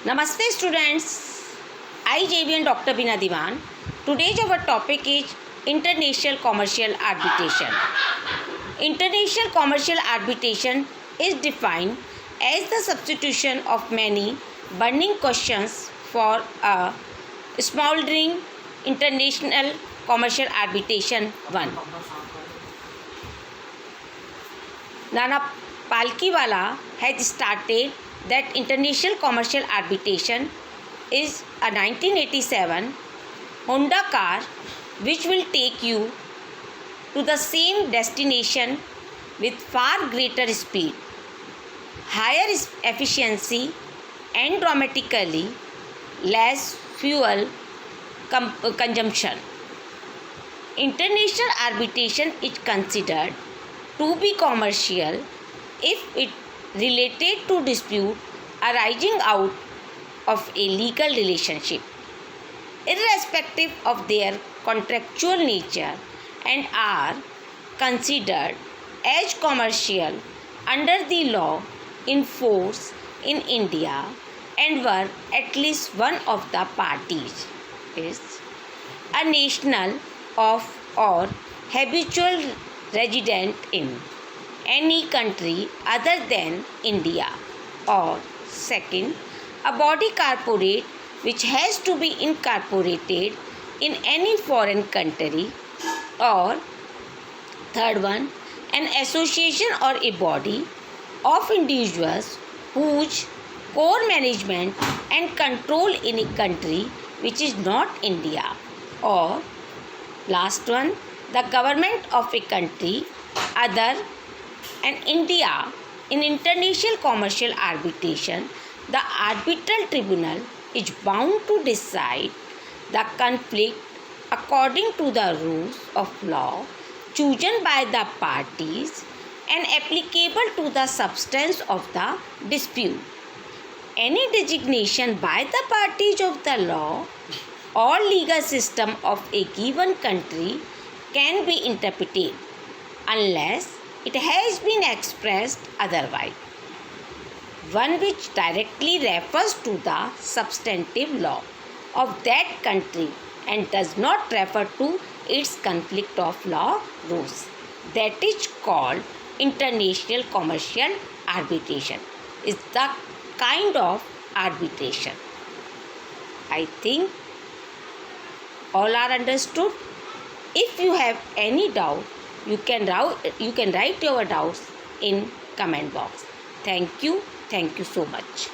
Namaste students, I JVN Dr. Bina Diwan. Today's our topic is International Commercial Arbitration. International commercial arbitration is defined as the substitution of many burning questions for a smoldering international commercial arbitration one. Nana Palkiwala has started that international commercial arbitration is a 1987 Honda car which will take you to the same destination with far greater speed, higher efficiency and dramatically less fuel consumption. International arbitration is considered to be commercial if it related to dispute arising out of a legal relationship, irrespective of their contractual nature, and are considered as commercial under the law in force in India and were at least one of the parties is a national of or habitual resident in any country other than India, or second, a body corporate which has to be incorporated in any foreign country, or third one, an association or a body of individuals whose core management and control in a country which is not India, or last one, the government of a country other and India. In international commercial arbitration, the arbitral tribunal is bound to decide the conflict according to the rules of law chosen by the parties and applicable to the substance of the dispute. Any designation by the parties of the law or legal system of a given country can be interpreted unless it has been expressed otherwise, one which directly refers to the substantive law of that country and does not refer to its conflict of law rules. That is called international commercial arbitration, is the kind of arbitration. I think all are understood. If you have any doubt, you can write your doubts in comment box. Thank you so much.